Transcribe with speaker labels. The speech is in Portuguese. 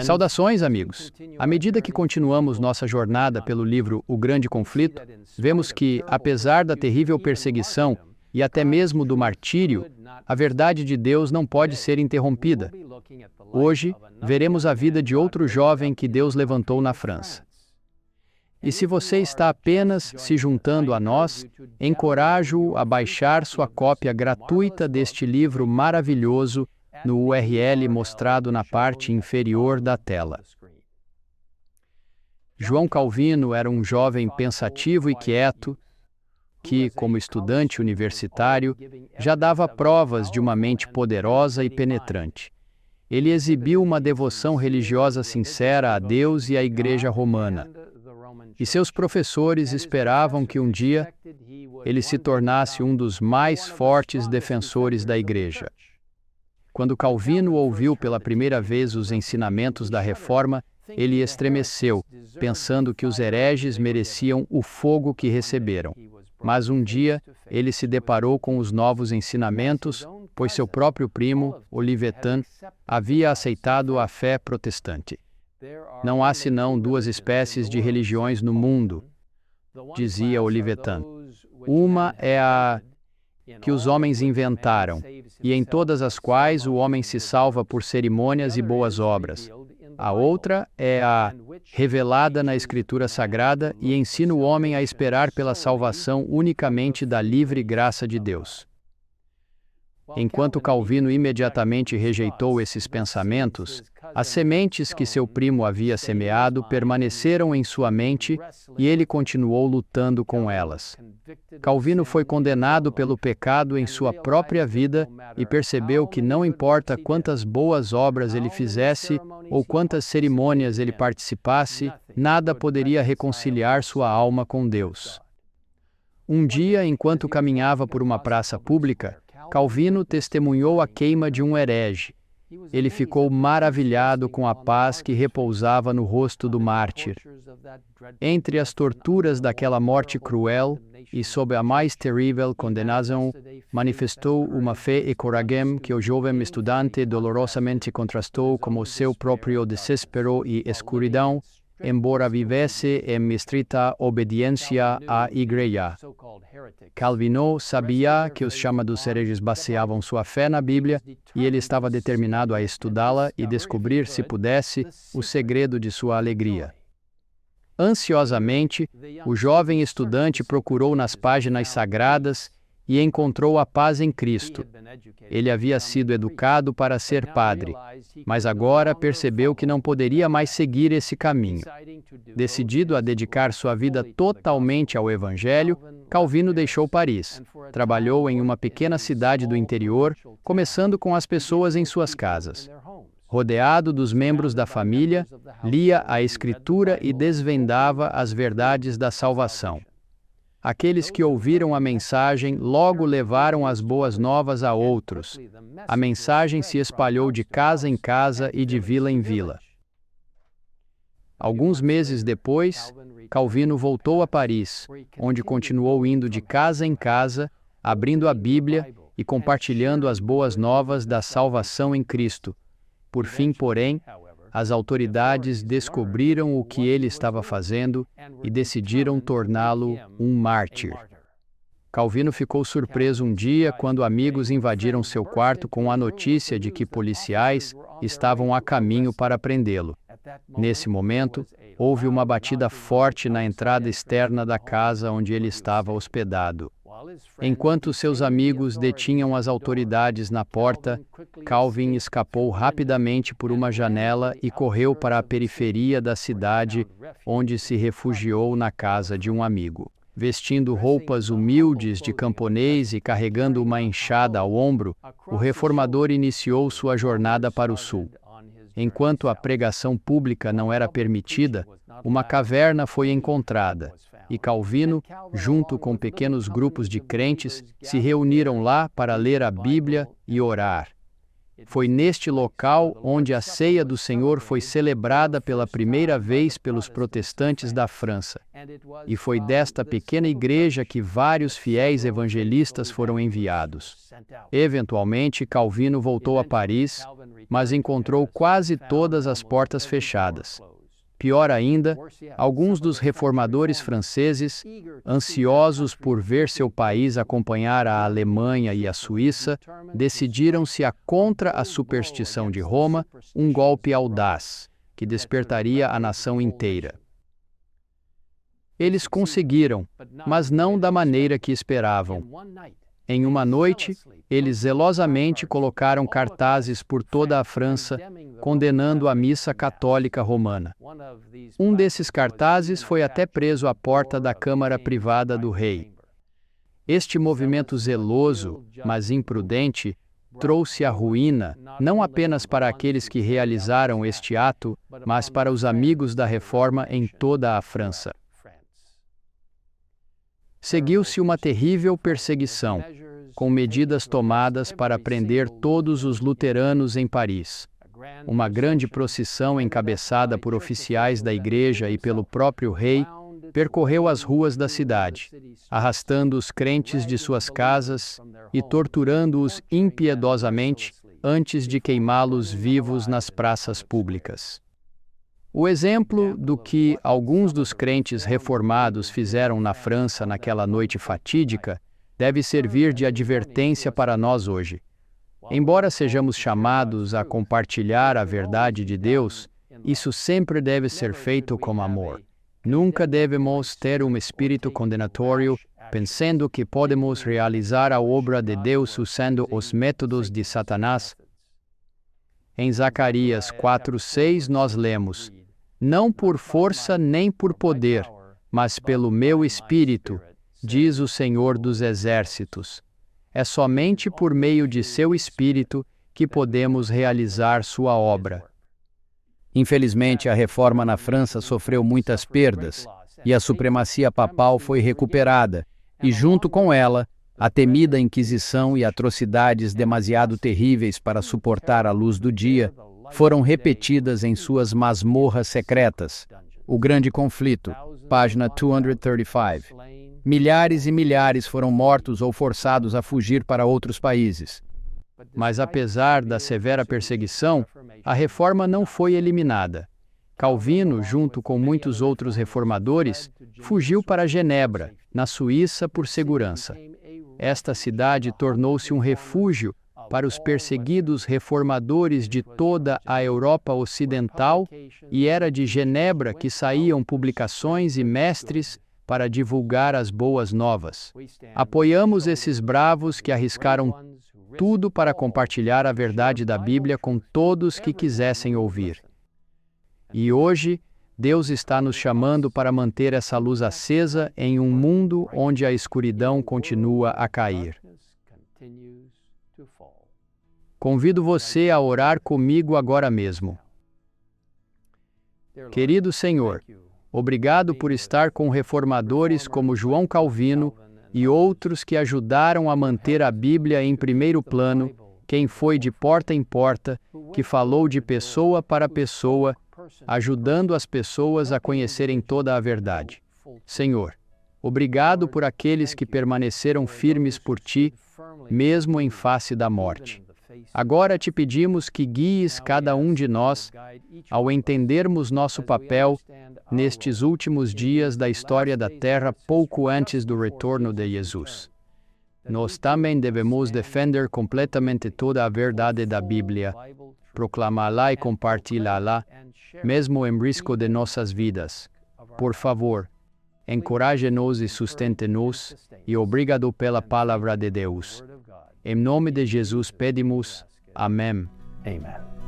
Speaker 1: Saudações, amigos! À medida que continuamos nossa jornada pelo livro O Grande Conflito, vemos que, apesar da terrível perseguição e até mesmo do martírio, a verdade de Deus não pode ser interrompida. Hoje, veremos a vida de outro jovem que Deus levantou na França. E se você está apenas se juntando a nós, encorajo-o a baixar sua cópia gratuita deste livro maravilhoso no URL mostrado na parte inferior da tela. João Calvino era um jovem pensativo e quieto que, como estudante universitário, já dava provas de uma mente poderosa e penetrante. Ele exibiu uma devoção religiosa sincera a Deus e à Igreja Romana. E seus professores esperavam que um dia ele se tornasse um dos mais fortes defensores da Igreja. Quando Calvino ouviu pela primeira vez os ensinamentos da Reforma, ele estremeceu, pensando que os hereges mereciam o fogo que receberam. Mas um dia, ele se deparou com os novos ensinamentos, pois seu próprio primo, Olivetan, havia aceitado a fé protestante. Não há senão duas espécies de religiões no mundo, dizia Olivetan. Uma é a que os homens inventaram, e em todas as quais o homem se salva por cerimônias e boas obras. A outra é a revelada na Escritura Sagrada e ensina o homem a esperar pela salvação unicamente da livre graça de Deus. Enquanto Calvino imediatamente rejeitou esses pensamentos, as sementes que seu primo havia semeado permaneceram em sua mente e ele continuou lutando com elas. Calvino foi condenado pelo pecado em sua própria vida e percebeu que não importa quantas boas obras ele fizesse ou quantas cerimônias ele participasse, nada poderia reconciliar sua alma com Deus. Um dia, enquanto caminhava por uma praça pública, Calvino testemunhou a queima de um herege. Ele ficou maravilhado com a paz que repousava no rosto do mártir. Entre as torturas daquela morte cruel e sob a mais terrível condenação, manifestou uma fé e coragem que o jovem estudante dolorosamente contrastou com o seu próprio desespero e escuridão, embora vivesse em estrita obediência à Igreja. Calvino sabia que os chamados hereges baseavam sua fé na Bíblia e ele estava determinado a estudá-la e descobrir, se pudesse, o segredo de sua alegria. Ansiosamente, o jovem estudante procurou nas páginas sagradas e encontrou a paz em Cristo. Ele havia sido educado para ser padre, mas agora percebeu que não poderia mais seguir esse caminho. Decidido a dedicar sua vida totalmente ao Evangelho, Calvino deixou Paris. Trabalhou em uma pequena cidade do interior, começando com as pessoas em suas casas. Rodeado dos membros da família, lia a Escritura e desvendava as verdades da salvação. Aqueles que ouviram a mensagem logo levaram as boas novas a outros. A mensagem se espalhou de casa em casa e de vila em vila. Alguns meses depois, Calvino voltou a Paris, onde continuou indo de casa em casa, abrindo a Bíblia e compartilhando as boas novas da salvação em Cristo. Por fim, porém, as autoridades descobriram o que ele estava fazendo e decidiram torná-lo um mártir. Calvino ficou surpreso um dia quando amigos invadiram seu quarto com a notícia de que policiais estavam a caminho para prendê-lo. Nesse momento, houve uma batida forte na entrada externa da casa onde ele estava hospedado. Enquanto seus amigos detinham as autoridades na porta, Calvin escapou rapidamente por uma janela e correu para a periferia da cidade, onde se refugiou na casa de um amigo. Vestindo roupas humildes de camponês e carregando uma enxada ao ombro, o reformador iniciou sua jornada para o sul. Enquanto a pregação pública não era permitida, uma caverna foi encontrada. E Calvino, junto com pequenos grupos de crentes, se reuniram lá para ler a Bíblia e orar. Foi neste local onde a ceia do Senhor foi celebrada pela primeira vez pelos protestantes da França. E foi desta pequena igreja que vários fiéis evangelistas foram enviados. Eventualmente, Calvino voltou a Paris, mas encontrou quase todas as portas fechadas. Pior ainda, alguns dos reformadores franceses, ansiosos por ver seu país acompanhar a Alemanha e a Suíça, decidiram-se a contra a superstição de Roma, um golpe audaz, que despertaria a nação inteira. Eles conseguiram, mas não da maneira que esperavam. Em uma noite, eles zelosamente colocaram cartazes por toda a França, condenando a missa católica romana. Um desses cartazes foi até preso à porta da câmara privada do rei. Este movimento zeloso, mas imprudente, trouxe a ruína não apenas para aqueles que realizaram este ato, mas para os amigos da Reforma em toda a França. Seguiu-se uma terrível perseguição, com medidas tomadas para prender todos os luteranos em Paris. Uma grande procissão encabeçada por oficiais da igreja e pelo próprio rei percorreu as ruas da cidade, arrastando os crentes de suas casas e torturando-os impiedosamente antes de queimá-los vivos nas praças públicas. O exemplo do que alguns dos crentes reformados fizeram na França naquela noite fatídica deve servir de advertência para nós hoje. Embora sejamos chamados a compartilhar a verdade de Deus, isso sempre deve ser feito com amor. Nunca devemos ter um espírito condenatório, pensando que podemos realizar a obra de Deus usando os métodos de Satanás. Em Zacarias 4:6 nós lemos: "Não por força nem por poder, mas pelo meu espírito, diz o Senhor dos Exércitos." É somente por meio de seu espírito que podemos realizar sua obra. Infelizmente, a reforma na França sofreu muitas perdas, e a supremacia papal foi recuperada, e junto com ela, a temida Inquisição e atrocidades demasiado terríveis para suportar a luz do dia foram repetidas em suas masmorras secretas. O Grande Conflito, página 235. Milhares e milhares foram mortos ou forçados a fugir para outros países. Mas apesar da severa perseguição, a reforma não foi eliminada. Calvino, junto com muitos outros reformadores, fugiu para Genebra, na Suíça, por segurança. Esta cidade tornou-se um refúgio para os perseguidos reformadores de toda a Europa Ocidental, e era de Genebra que saíam publicações e mestres para divulgar as boas novas. Apoiamos esses bravos que arriscaram tudo para compartilhar a verdade da Bíblia com todos que quisessem ouvir. E hoje, Deus está nos chamando para manter essa luz acesa em um mundo onde a escuridão continua a cair. Convido você a orar comigo agora mesmo. Querido Senhor, obrigado por estar com reformadores como João Calvino e outros que ajudaram a manter a Bíblia em primeiro plano, quem foi de porta em porta, que falou de pessoa para pessoa, ajudando as pessoas a conhecerem toda a verdade. Senhor, obrigado por aqueles que permaneceram firmes por Ti, mesmo em face da morte. Agora te pedimos que guies cada um de nós ao entendermos nosso papel nestes últimos dias da história da Terra pouco antes do retorno de Jesus. Nós também devemos defender completamente toda a verdade da Bíblia, proclamá-la e compartilhá-la, mesmo em risco de nossas vidas. Por favor, encoraje-nos e sustente-nos, e obrigado pela palavra de Deus. Em nome de Jesus pedimos. Amém.
Speaker 2: Amen.